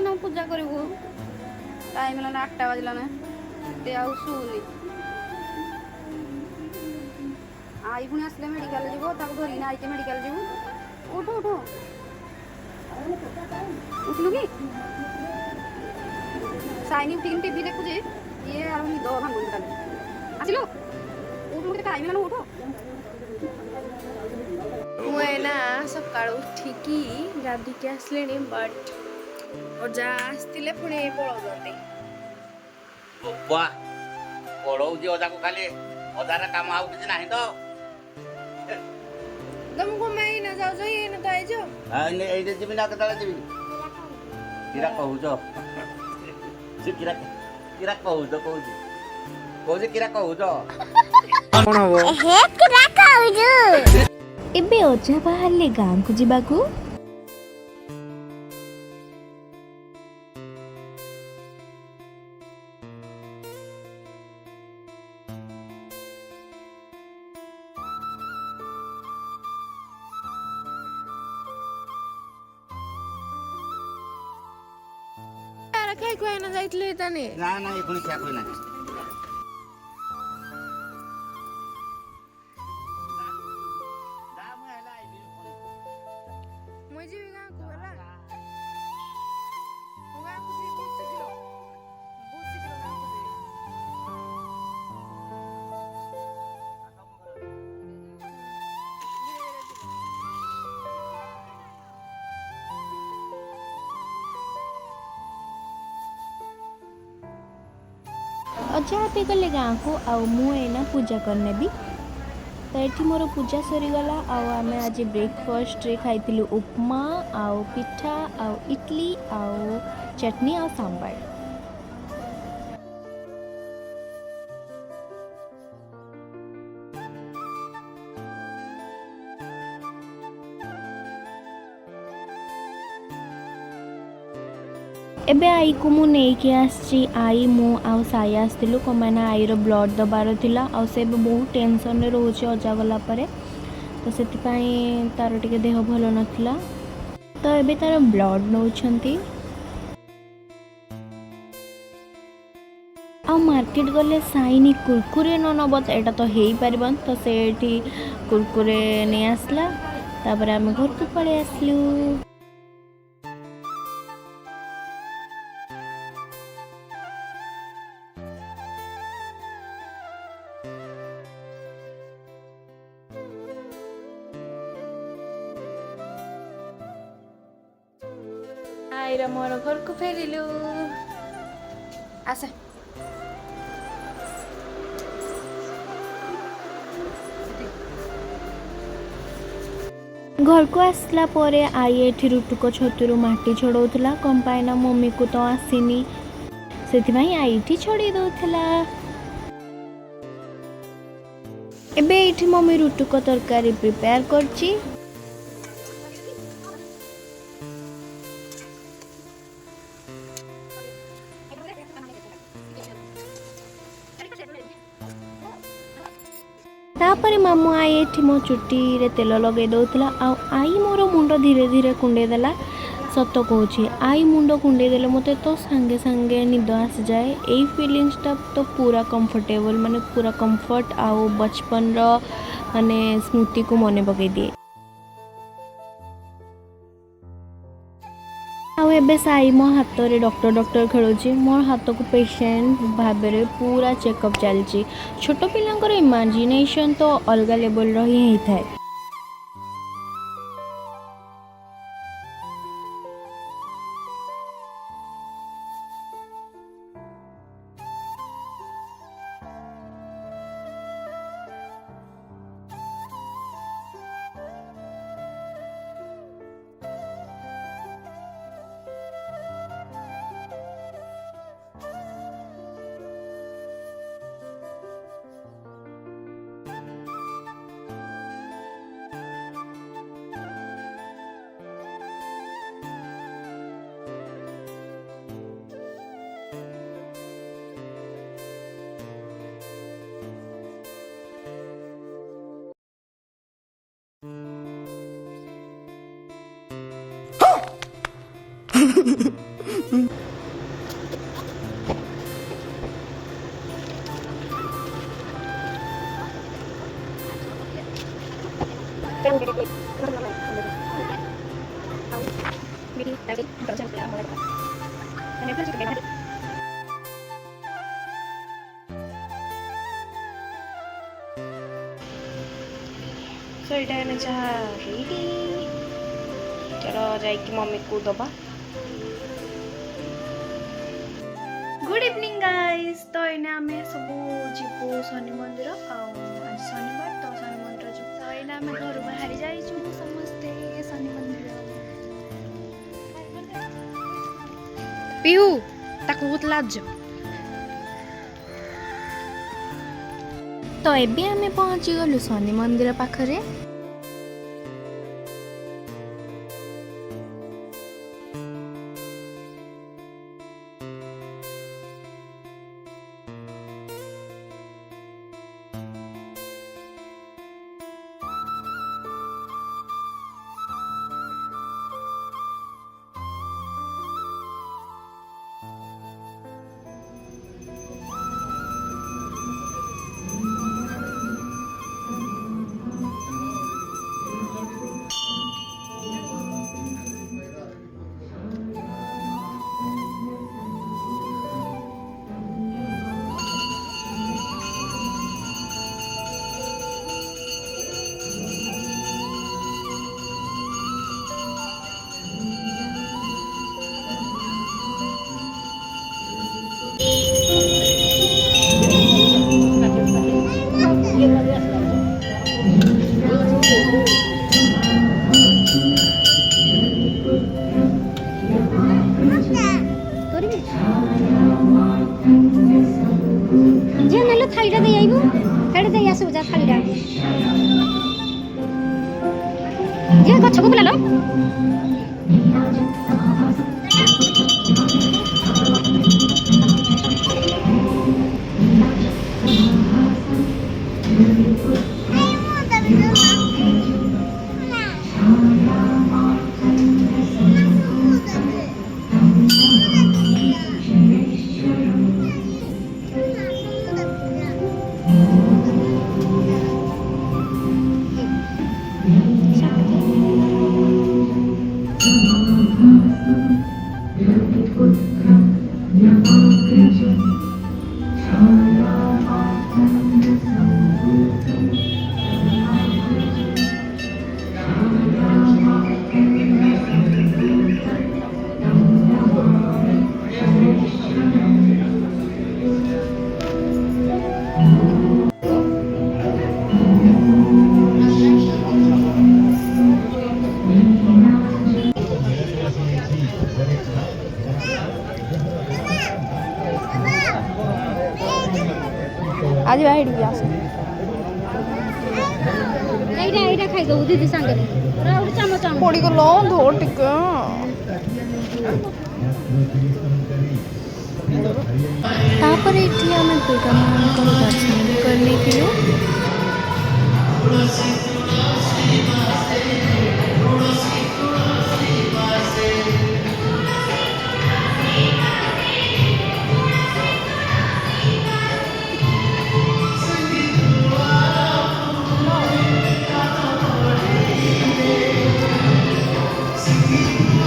ना पूजा करू टाइम है 8टा बजला ना ते आउ सुनी आई पुणी आसले मेडिकल जीव धरिना आई मेडिकल जीव उठ उठ उठलु कि साइनी उठिक टीवी देखुचे ये आर निद भांगुनी ताले आसिलो उठ उठ टाइम है उठ मुना सका उठिकी गाधिकी आसले बट अजा आसते पुणी पलाउंटे पढ़ाऊँ अजा को खाली अजार काम आउ कि ना तो तुमको मैं ना जाऊ ये ना तो आइज ये जीवी ना केत जीवी किरा कहूच से किरा किरा कहूच कौच कौच किरा कहूच एबे अजा बाहर गाँ को जीवाकू खाई खुआ ना जाइले ताने ना ना ये पुणी क्या कोई ना मुझे भी गाँ को होला गाँ को जी बहुत शीघ्र गाँ को जी अजा पे गले गाँ को आउ मुना पूजा करने भी तो ये मोर पूजा सरीगला आम आज ब्रेकफास्ट रे खाई उपमा आउ पिठा आउ इडली आउ चटनी आउ सांबर एबे आई को मु नेकी आसी आई मु आउ साई आसलु कमाना आईर ब्लड दबार थिला आउ से बहुत टेंशन रे रोचे अजा गला परे तो से तार टिके देह भल नथिला तो एबे तार ब्लड नौछंती आ मार्केट गले साइनी कुरकुरे न नबत एटा तो हेई परिबन तो सेठी कुरकुरे ने आसला तापर हम घर को पळे आसलु आईरा मोर घर को फेरिलु आसे घर को आसला परे आई एठी रुटुक छतुरु माटी छड़ौथला कंपाइना मम्मी को तो आसीनी सेथिमाई आई एठी छड़ी दउथला एबे एठी मम्मी रुटुक तरकारी प्रिपेयर करची तापर मामू आई एठी मो चुट्टी रे तेल लगे दउथला आ आई मोर मुंड धीरे धीरे कुंडे देला सत कहूँ आई मुंड कुंडे देले मते तो सांगे सांगे निद आसी जाए यही फिलिंग्सटा तो पूरा कंफर्टेबल माने पूरा कंफर्ट आउ बचपन रो माने स्मृति को मने पकई दिए आउ साई मो हाथ रे डॉक्टर डॉक्टर खेलुची मोर हाथ को पेशेंट भाव रे पूरा चेकअप चलची छोट पिलांकर इमेजिनेशन तो अलग लेवल रो ही थाए सो ये चाह रेडी चलो जाइए मम्मी को दबा। Good evening guys. तो इना आम सब जीवु शनि मंदिर आज शनिवार तो शनि मंदिर जीव तो इना आम घर बाहरी जाइए समस्ते शनि मंदिर। पिहू ताको बहुत लाज। तो एबे आम पहुँची गलु शनि मंदिर पाखरे। थालीटा दे आइबो हेडे दे आसु जा थालीटा जे गछको बुलालो आज बाहर भी आस एइटा खाइ दउ दीदी संगे रा उडी चमच चमच पड़ी गलो धो टिके तापर एठी हमें दुर्गा मां को दर्शन भी करने के लिए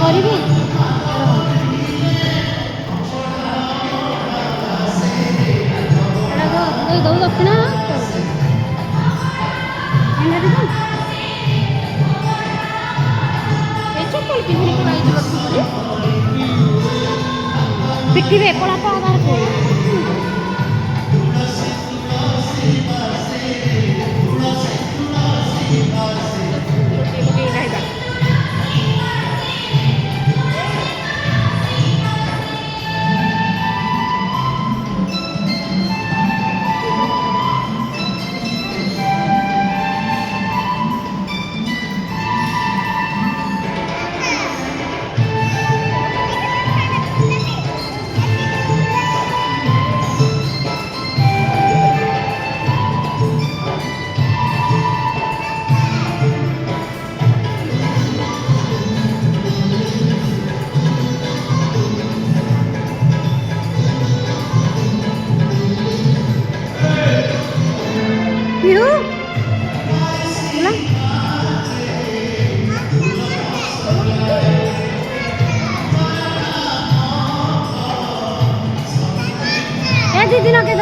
କରିବି ଏଟା ଦଉ ଦଉ ଦକ୍ଷିଣା ଏନା ଦିଦି ଏ ଚପଲ ପିନ୍ଧି ପଳାଇ ଯିବ ପିଟିବେ କଳା ପାୱାର କୋ ଦିଦିନ କେ